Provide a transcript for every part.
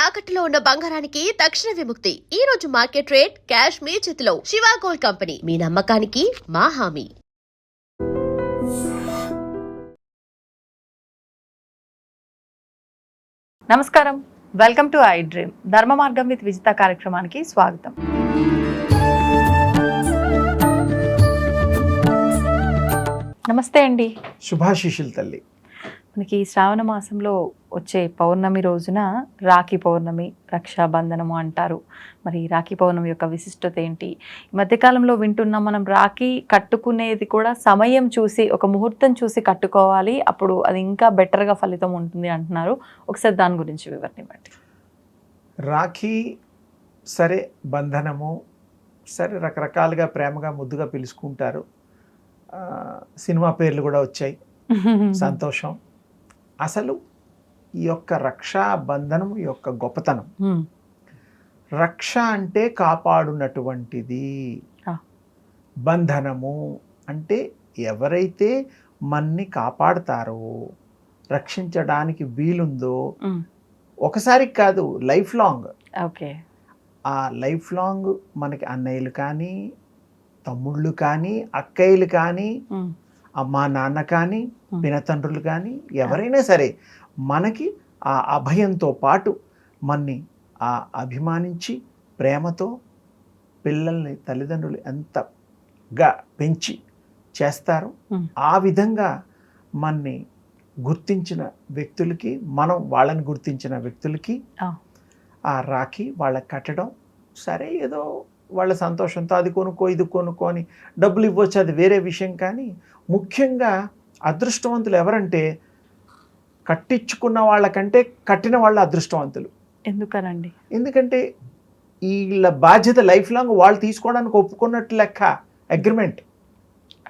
తాకట్టులో ఉన్న బంగారానికి తక్షణ విముక్తి. ఈ రోజు మార్కెట్ రేట్ క్యాష్ మీ చేతిలో. శివ గోల్డ్ కంపెనీ, మీ నమ్మకానికి మా హామీ. నమస్కారం, వెల్కమ్ టు ఐ డ్రీమ్. ధర్మ మార్గం విత్ విజిత కార్యక్రమానికి స్వాగతం. నమస్తే అండి. శుభాశీషులు తల్లి. మనకి శ్రావణ మాసంలో వచ్చే పౌర్ణమి రోజున రాఖీ పౌర్ణమి, రక్షాబంధనము అంటారు. మరి రాఖీ పౌర్ణమి యొక్క విశిష్టత ఏంటి? ఈ మధ్యకాలంలో వింటున్నాం, మనం రాఖీ కట్టుకునేది కూడా సమయం చూసి, ఒక ముహూర్తం చూసి కట్టుకోవాలి, అప్పుడు అది ఇంకా బెటర్గా ఫలితం ఉంటుంది అంటున్నారు. ఒకసారి దాని గురించి వివరణ ఇవ్వండి. రాఖీ సరే, బంధనము సరే, రకరకాలుగా ప్రేమగా ముద్దుగా పిలుచుకుంటారు. సినిమా పేర్లు కూడా వచ్చాయి, సంతోషం. అసలు ఈ యొక్క రక్షాబంధనం యొక్క గొప్పతనం, రక్ష అంటే కాపాడునటువంటిది, బంధనము అంటే ఎవరైతే మన్ని కాపాడుతారో, రక్షించడానికి వీలుందో, ఒకసారి కాదు, లైఫ్ లాంగ్. ఓకే. ఆ లైఫ్ లాంగ్ మనకి అన్నయ్యలు కానీ, తమ్ముళ్ళు కానీ, అక్కయ్యలు కానీ, అమ్మా నాన్న కానీ, పినతండ్రులు కానీ, ఎవరైనా సరే మనకి ఆ అభయంతో పాటు మన్ని ఆ అభిమానించి ప్రేమతో పిల్లల్ని తల్లిదండ్రులు ఎంతగా పెంచి చేస్తారో, ఆ విధంగా మన్ని గుర్తించిన వ్యక్తులకి, మనం వాళ్ళని గుర్తించిన వ్యక్తులకి ఆ రాఖీ వాళ్ళకి కట్టడం సరే, ఏదో వాళ్ళ సంతోషంతో అది కొనుక్కో ఇది కొనుక్కో అని డబ్బులు ఇవ్వచ్చు, అది వేరే విషయం. కానీ ముఖ్యంగా అదృష్టవంతులు ఎవరంటే కట్టించుకున్న వాళ్ళకంటే కట్టిన వాళ్ళు అదృష్టవంతులు. ఎందుకనండి? ఎందుకంటే వీళ్ళ బాధ్యత లైఫ్ లాంగ్ వాళ్ళు తీసుకోవడానికి ఒప్పుకున్నట్టు లెక్క, అగ్రిమెంట్.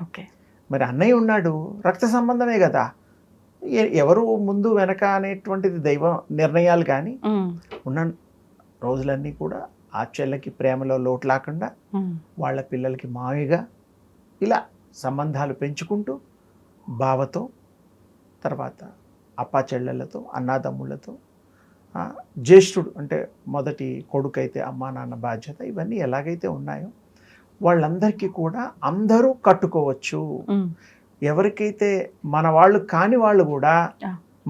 ఓకే. మరి అన్నయ్య ఉన్నాడు, రక్త సంబంధమే కదా, ఎవరు ముందు వెనక అనేటువంటిది దైవ నిర్ణయాలు. కానీ ఉన్న రోజులన్నీ కూడా ఆ చెల్లెకి ప్రేమలో లోటు లేకుండా వాళ్ళ పిల్లలకి మావిగా ఇలా సంబంధాలు పెంచుకుంటూ, బావతో, తర్వాత అప్పా చెల్లెళ్ళతో, అన్నాదమ్ముళ్ళతో, జ్యేష్ఠుడు అంటే మొదటి కొడుకైతే అమ్మా నాన్న బాధ్యత, ఇవన్నీ ఎలాగైతే ఉన్నాయో వాళ్ళందరికీ కూడా అందరూ కట్టుకోవచ్చు. ఎవరికైతే మన వాళ్ళు కాని వాళ్ళు కూడా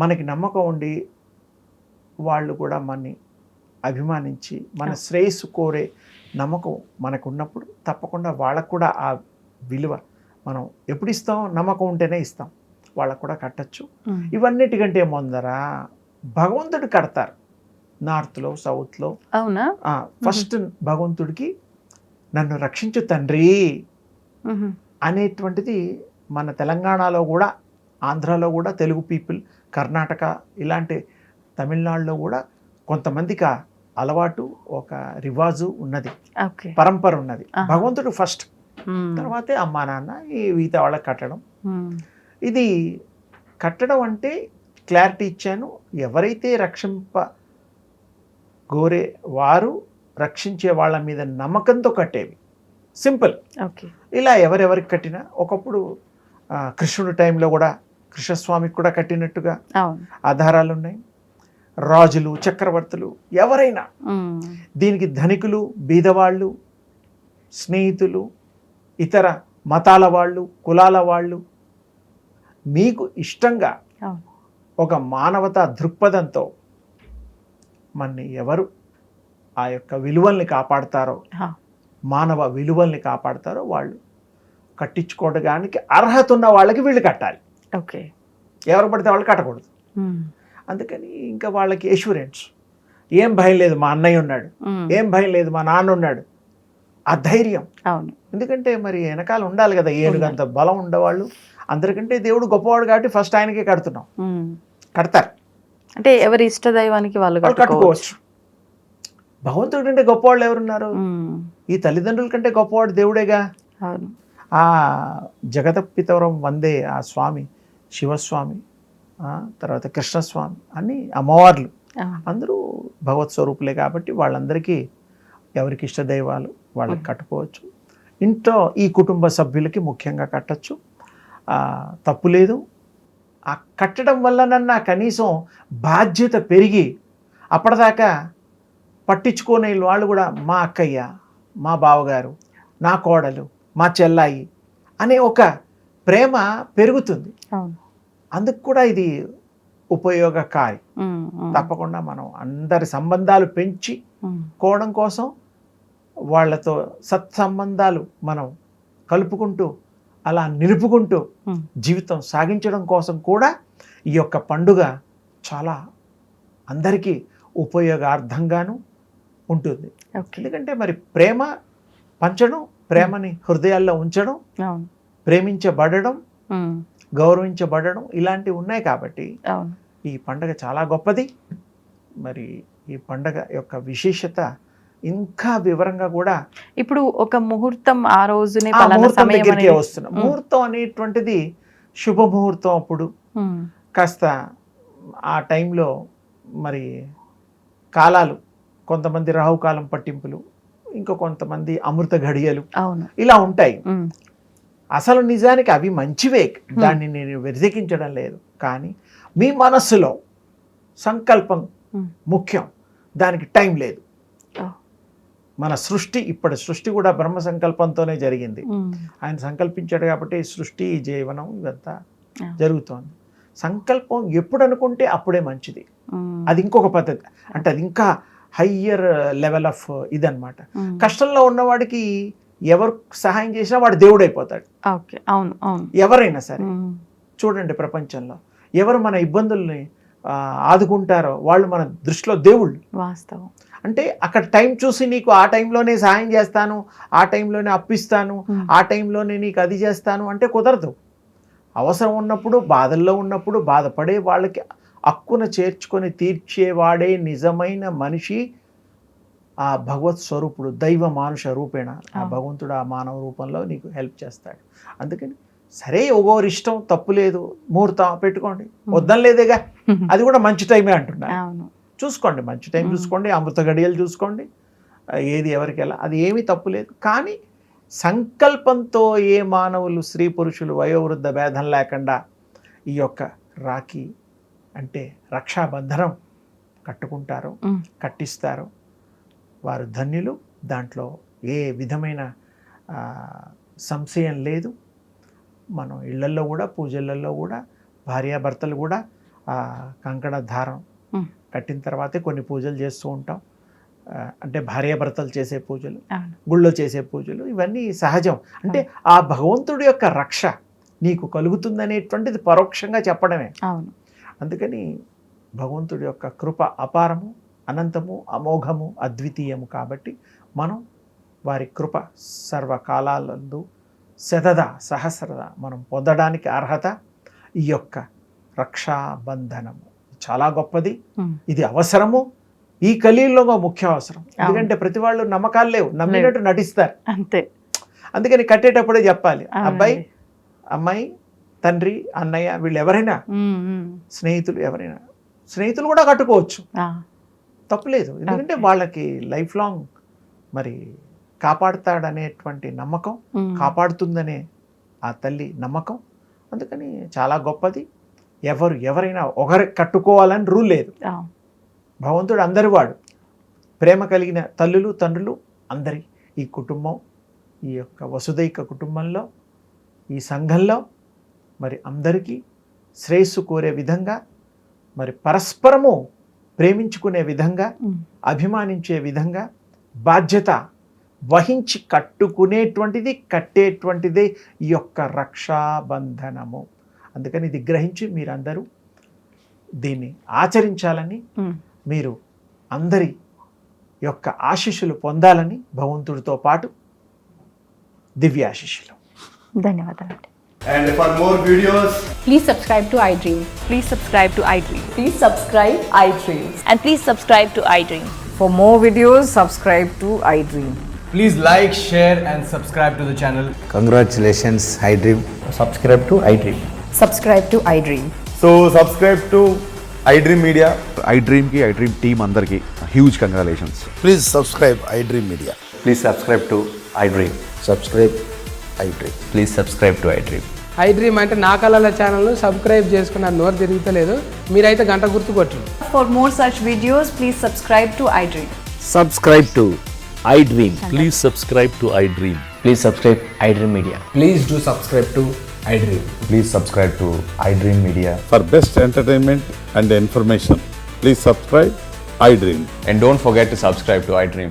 మనకి నమ్మకం ఉండి వాళ్ళు కూడా మనని అభిమానించి మన శ్రేయస్సు కోరే నమ్మకం మనకు ఉన్నప్పుడు తప్పకుండా వాళ్ళకు కూడా ఆ విలువ మనం ఎప్పుడు ఇస్తాం, నమ్మకం ఉంటేనే ఇస్తాం. వాళ్ళకు కూడా కట్టచ్చు. ఇవన్నిటికంటే ముందర భగవంతుడు కడతారు. నార్త్లో, సౌత్లో. అవునా? ఫస్ట్ భగవంతుడికి నన్ను రక్షించు తండ్రి అనేటువంటిది మన తెలంగాణలో కూడా, ఆంధ్రాలో కూడా, తెలుగు పీపుల్, కర్ణాటక, ఇలాంటి తమిళనాడులో కూడా కొంతమందికి అలవాటు, ఒక రివాజు ఉన్నది, పరంపర ఉన్నది. భగవంతుడు ఫస్ట్, తర్వాతే అమ్మా నాన్న, ఈ ఈత వాళ్ళకి కట్టడం. ఇది కట్టడం అంటే క్లారిటీ ఇచ్చాను. ఎవరైతే రక్షింప గోరే వారు రక్షించే వాళ్ళ మీద నమ్మకంతో కట్టేవి. సింపుల్. ఇలా ఎవరెవరికి కట్టినా, ఒకప్పుడు కృష్ణుడి టైంలో కూడా కృష్ణస్వామికి కూడా కట్టినట్టుగా ఆధారాలు ఉన్నాయి. రాజులు, చక్రవర్తులు, ఎవరైనా దీనికి ధనికులు, బీదవాళ్ళు, స్నేహితులు, ఇతర మతాల వాళ్ళు, కులాల వాళ్ళు, మీకు ఇష్టంగా ఒక మానవతా దృక్పథంతో మన్ని ఎవరు ఆ యొక్క విలువల్ని కాపాడతారో, మానవ విలువల్ని కాపాడతారో వాళ్ళు కట్టించుకోవడానికి అర్హత ఉన్న వాళ్ళకి వీళ్ళు కట్టాలి. ఓకే. ఎవరు పడితే వాళ్ళు కట్టకూడదు. అందుకని ఇంకా వాళ్ళకి ఎష్యూరెన్స్, ఏం భయం లేదు, మా అన్నయ్య ఉన్నాడు, ఏం భయం లేదు, మా నాన్న ఉన్నాడు, ఆ ధైర్యం. అవును. ఎందుకంటే మరి వెనకాల ఉండాలి కదా, ఏనుగంత బలం ఉండేవాళ్ళు. అందరికంటే దేవుడు గొప్పవాడు కాబట్టి ఫస్ట్ ఆయనకే కడుతున్నాం. కడతారు అంటే ఎవరి ఇష్ట దైవానికి వాళ్ళు కట్టుకోవచ్చు. భగవంతుడి కంటే గొప్పవాళ్ళు ఎవరున్నారు? ఈ తల్లిదండ్రుల కంటే గొప్పవాడు దేవుడేగా. ఆ జగతపితవరం వందే ఆ స్వామి, శివస్వామి, తర్వాత కృష్ణస్వామి, అన్ని అమ్మవార్లు, అందరూ భగవత్ స్వరూపులే. కాబట్టి వాళ్ళందరికీ ఎవరికి ఇష్ట దైవాలు వాళ్ళకి కట్టుకోవచ్చు. ఇంట్లో ఈ కుటుంబ సభ్యులకి ముఖ్యంగా కట్టచ్చు, తప్పు లేదు. ఆ కట్టడం వల్లనన్నా కనీసం బాధ్యత పెరిగి అప్పటిదాకా పట్టించుకునే వాళ్ళు కూడా మా అక్కయ్య, మా బావగారు, నా కోడలు, మా చెల్లాయి అనే ఒక ప్రేమ పెరుగుతుంది. అవును. అందుకు కూడా ఇది ఉపయోగకారి. తప్పకుండా మనం అందరి సంబంధాలు పెంచి కోవడం కోసం, వాళ్ళతో సత్సంబంధాలు మనం కలుపుకుంటూ అలా నిలుపుకుంటూ జీవితం సాగించడం కోసం కూడా ఈ యొక్క పండుగ చాలా అందరికీ ఉపయోగార్థంగాను ఉంటుంది. ఎందుకంటే మరి ప్రేమ పంచడం, ప్రేమని హృదయాల్లో ఉంచడం, ప్రేమించబడడం, గౌరవించబడడం ఇలాంటివి ఉన్నాయి కాబట్టి ఈ పండగ చాలా గొప్పది. మరి ఈ పండగ యొక్క విశేషత ఇంకా వివరంగా కూడా ఇప్పుడు ఒక ముహూర్తం ఆ రోజునే ముహూర్తం దగ్గరికే వస్తున్నాం. ముహూర్తం అనేటువంటిది శుభముహూర్తం. అప్పుడు కాస్త ఆ టైంలో మరి కాలాలు, కొంతమంది రాహుకాలం పట్టింపులు, ఇంకో కొంతమంది అమృత ఘడియలు ఇలా ఉంటాయి. అసలు నిజానికి అవి మంచివే, దాన్ని నేను వ్యతిరేకించడం లేదు. కానీ మీ మనస్సులో సంకల్పం ముఖ్యం, దానికి టైం లేదు. మన సృష్టి, ఇప్పటి సృష్టి కూడా బ్రహ్మ సంకల్పంతోనే జరిగింది. ఆయన సంకల్పించాడు కాబట్టి సృష్టి, జీవనం ఇదంతా జరుగుతోంది. సంకల్పం ఎప్పుడు అనుకుంటే అప్పుడే మంచిది. అది ఇంకొక పద్ధతి, అంటే అది ఇంకా హయ్యర్ లెవెల్ ఆఫ్ ఇదన్నమాట. కష్టంలో ఉన్నవాడికి ఎవరు సహాయం చేసినా వాడు దేవుడు అయిపోతాడు. ఎవరైనా సరే చూడండి, ప్రపంచంలో ఎవరు మన ఇబ్బందుల్ని ఆదుకుంటారో వాళ్ళు మన దృష్టిలో దేవుళ్ళు. వాస్తవం. అంటే అక్కడ టైం చూసి నీకు ఆ టైంలోనే సహాయం చేస్తాను, ఆ టైంలోనే అప్పిస్తాను, ఆ టైంలోనే నీకు అది చేస్తాను అంటే కుదరదు. అవసరం ఉన్నప్పుడు, బాధల్లో ఉన్నప్పుడు బాధపడే వాళ్ళకి హక్కున చేర్చుకొని తీర్చేవాడే నిజమైన మనిషి. ఆ భగవత్ స్వరూపుడు, దైవ మానుష రూపేణ ఆ భగవంతుడు ఆ మానవ రూపంలో నీకు హెల్ప్ చేస్తాడు. అందుకని సరే, ఒగోరి ఇష్టం, తప్పు లేదు, ముహూర్తం పెట్టుకోండి, వద్దని లేదేగా, అది కూడా మంచి టైమే అంటున్నా. చూసుకోండి, మంచి టైం చూసుకోండి, అమృత గడియలు చూసుకోండి, ఏది ఎవరికి ఎలా, అది ఏమీ తప్పు లేదు. కానీ సంకల్పంతో ఏ మానవులు, స్త్రీ పురుషులు, వయోవృద్ధ భేదం లేకుండా ఈ యొక్క రాఖీ అంటే రక్షాబంధనం కట్టుకుంటారో, కట్టిస్తారో వారు ధన్యులు. దాంట్లో ఏ విధమైన సంశయం లేదు. మనం ఇళ్లల్లో కూడా, పూజలలో కూడా భార్యాభర్తలు కూడా కంకణ ధారం కట్టిన తర్వాతే కొన్ని పూజలు చేస్తూ ఉంటాం. అంటే భార్యాభర్తలు చేసే పూజలు, గుళ్ళో చేసే పూజలు, ఇవన్నీ సహజం. అంటే ఆ భగవంతుడి యొక్క రక్ష నీకు కలుగుతుందనేటువంటిది పరోక్షంగా చెప్పడమే. అందుకని భగవంతుడి యొక్క కృప అపారము, అనంతము, అమోఘము, అద్వితీయము. కాబట్టి మనం వారి కృప సర్వకాలాలందు శతదా సహస్రదా మనం పొందడానికి అర్హత ఈ యొక్క రక్షాబంధనము. చాలా గొప్పది, ఇది అవసరము, ఈ కలియుగంలో ముఖ్య అవసరం. ఎందుకంటే ప్రతి వాళ్ళు నమ్మకాలు లేవు, నమ్మినట్టు నటిస్తారు అంతే. అందుకని కట్టేటప్పుడే చెప్పాలి, అబ్బాయి, అమ్మాయి, తండ్రి, అన్నయ్య, వీళ్ళు ఎవరైనా, స్నేహితులు ఎవరైనా, స్నేహితులు కూడా కట్టుకోవచ్చు, తప్పులేదు. ఎందుకంటే వాళ్ళకి లైఫ్ లాంగ్ మరి కాపాడుతాడనేటువంటి నమ్మకం, కాపాడుతుందనే ఆ తల్లి నమ్మకం. అందుకని చాలా గొప్పది. ఎవరైనా ఒకరు కట్టుకోవాలని రూల్ లేదు. భగవంతుడు అందరి వాడు, ప్రేమ కలిగిన తల్లులు, తండ్రులు అందరి ఈ కుటుంబం, ఈ యొక్క వసుదైక కుటుంబంలో, ఈ సంఘంలో మరి అందరికీ శ్రేయస్సు కోరే విధంగా, మరి పరస్పరము ప్రేమించుకునే విధంగా, అభిమానించే విధంగా బాధ్యత వహించి కట్టుకునేటువంటిది, కట్టేటువంటిదే ఈ యొక్క రక్షాబంధనము. అందుకని ఇది గ్రహించి మీరందరూ దీన్ని ఆచరించాలని, మీరు అందరి యొక్క ఆశీస్సులు పొందాలని భగవంతుడితో పాటు దివ్య ఆశీస్సులు. ధన్యవాదాలు. And for more videos, please subscribe to iDream. Please subscribe to iDream. Please subscribe iDream. And please subscribe to iDream. For more videos, subscribe to iDream. please like, share and subscribe to the channel. Congratulations, iDream. Subscribe to iDream. Subscribe to iDream. So subscribe to iDream Media. iDream ki iDream team andarki huge congratulations. Please subscribe iDream Media. Please subscribe to iDream. Subscribe iDream. Please subscribe to iDream. I dream అంటే నా కళల ఛానల్ను subscribe చేసుకున్న నోరు తిరుగుతలేదు. మీరైతే గంట గుర్తు కొట్టండి. For more such videos, please subscribe to iDream. Subscribe to iDream. Please subscribe to iDream. Please subscribe iDream Media. Please do subscribe to I dream. Please subscribe to iDream Media. For best entertainment and information, please subscribe iDream. And don't forget to subscribe to iDream.